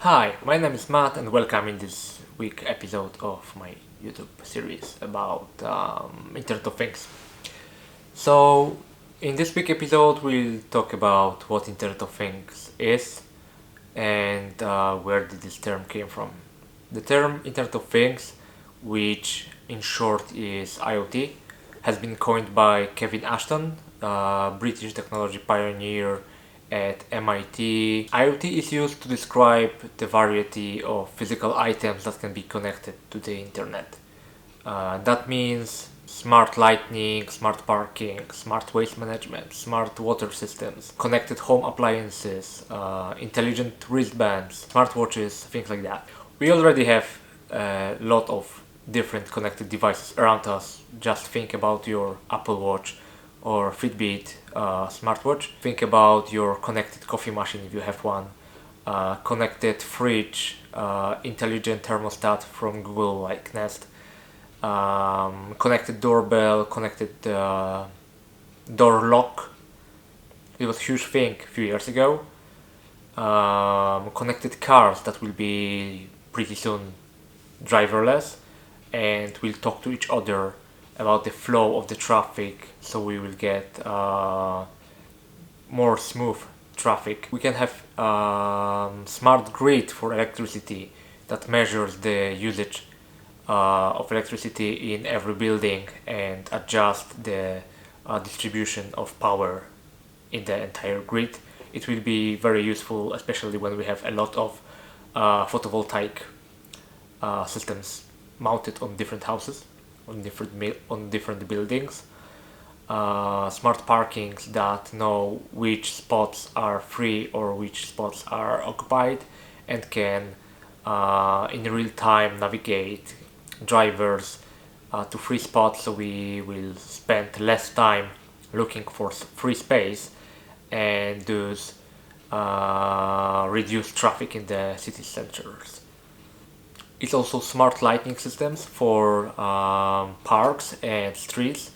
Hi, my name is Matt and welcome in this week episode of my YouTube series about Internet of Things. So, in this week episode, we'll talk about what Internet of Things is and where did this term came from. The term Internet of Things, which in short is IoT, has been coined by Kevin Ashton, a British technology pioneer at MIT. IoT is used to describe the variety of physical items that can be connected to the internet. That means smart lighting, smart parking, smart waste management, smart water systems, connected home appliances, intelligent wristbands, smartwatches, things like that. We already have a lot of different connected devices around us. Just think about your Apple Watch or Fitbit smartwatch. Think about your connected coffee machine if you have one, connected fridge, intelligent thermostat from Google like Nest, connected doorbell, connected door lock. It was a huge thing a few years ago. Connected cars that will be pretty soon driverless and will talk to each other about the flow of the traffic, so we will get more smooth traffic. We can have smart grid for electricity that measures the usage of electricity in every building and adjust the distribution of power in the entire grid. It will be very useful, especially when we have a lot of photovoltaic systems mounted on different houses, on different buildings. Smart parkings that know which spots are free or which spots are occupied and can in real time navigate drivers to free spots, so we will spend less time looking for free space and thus reduce traffic in the city centers. It's also smart lighting systems for parks and streets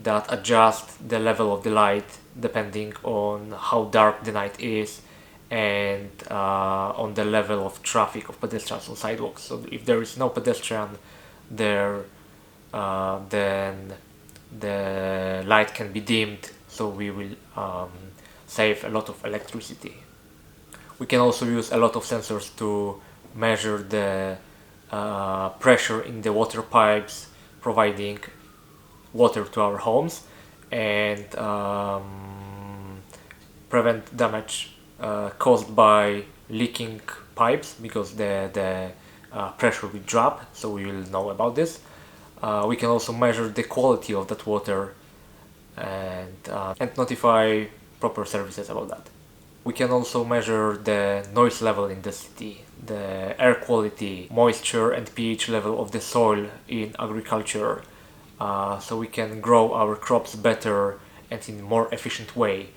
that adjust the level of the light depending on how dark the night is and on the level of traffic of pedestrians on sidewalks. So if there is no pedestrian there, then the light can be dimmed, so we will save a lot of electricity. We can also use a lot of sensors to measure the pressure in the water pipes providing water to our homes and prevent damage caused by leaking pipes, because the pressure will drop, so we will know about this. We can also measure the quality of that water and notify proper services about that. We can also measure the noise level in the city, the air quality, moisture and pH level of the soil in agriculture, so we can grow our crops better and in a more efficient way.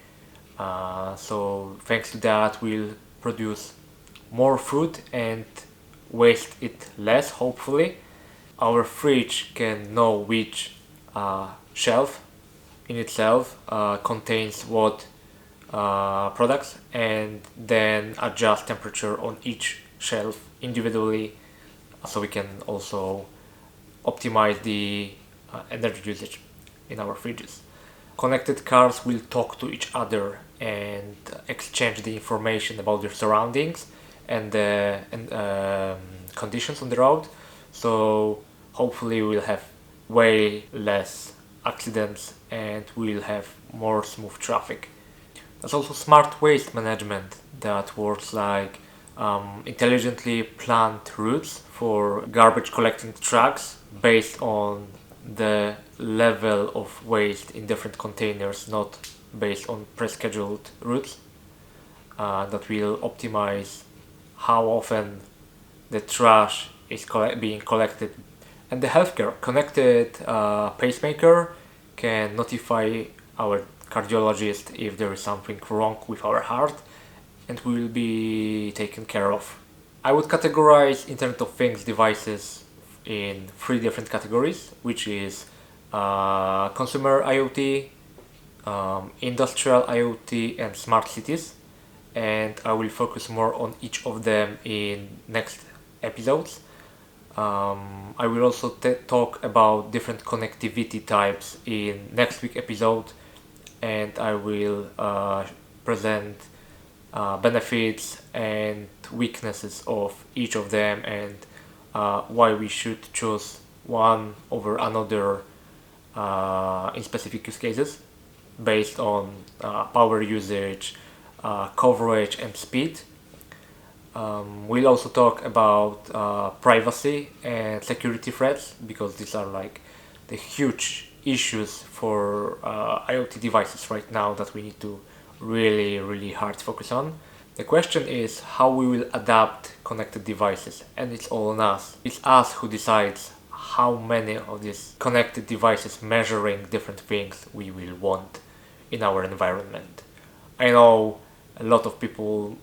So thanks to that, we'll produce more food and waste it less, hopefully. Our fridge can know which shelf in itself contains what products and then adjust temperature on each shelf individually, so we can also optimize the energy usage in our fridges. Connected cars will talk to each other and exchange the information about their surroundings and the conditions on the road, so hopefully we'll have way less accidents and we'll have more smooth traffic. There's also smart waste management that works like intelligently planned routes for garbage collecting trucks based on the level of waste in different containers, not based on pre-scheduled routes. That will optimize how often the trash is being collected. And the healthcare connected pacemaker can notify our cardiologist if there is something wrong with our heart and will be taken care of. I would categorize Internet of Things devices in three different categories, which is consumer IoT, industrial IoT, and smart cities. and I will focus more on each of them in next episodes. I will also talk about different connectivity types in next week episode, and I will present benefits and weaknesses of each of them, and why we should choose one over another in specific use cases based on power usage, coverage, and speed. We'll also talk about privacy and security threats, because these are like the huge issues for IoT devices right now that we need to really hard focus on. The question is how we will adapt connected devices, and it's all on us. It's us who decides how many of these connected devices measuring different things we will want in our environment. I know a lot of people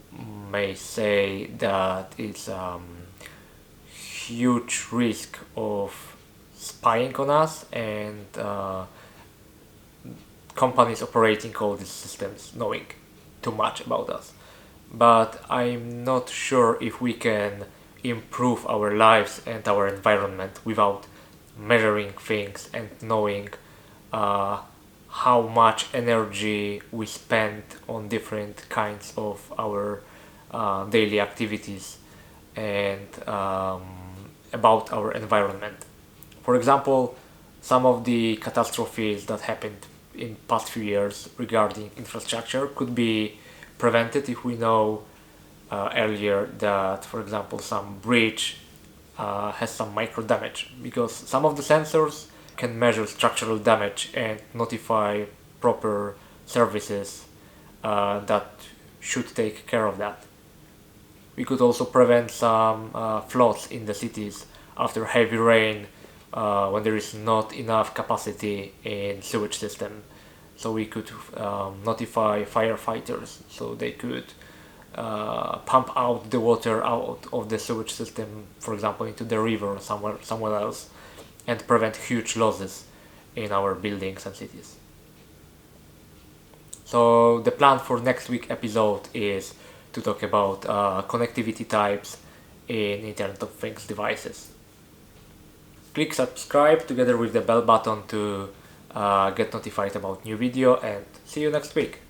may say that it's huge risk of spying on us, and companies operating all these systems knowing too much about us. But I'm not sure if we can improve our lives and our environment without measuring things and knowing how much energy we spend on different kinds of our daily activities, and about our environment. For example, some of the catastrophes that happened in past few years regarding infrastructure could be prevented if we know earlier that, for example, some bridge has some micro damage, because some of the sensors can measure structural damage and notify proper services that should take care of that. We could also prevent some floods in the cities after heavy rain, when there is not enough capacity in sewage system. So we could notify firefighters so they could pump out the water out of the sewage system, for example, into the river or somewhere else, and prevent huge losses in our buildings and cities. So the plan for next week episode is to talk about connectivity types in Internet of Things devices. Click subscribe together with the bell button to get notified about new video, and see you next week.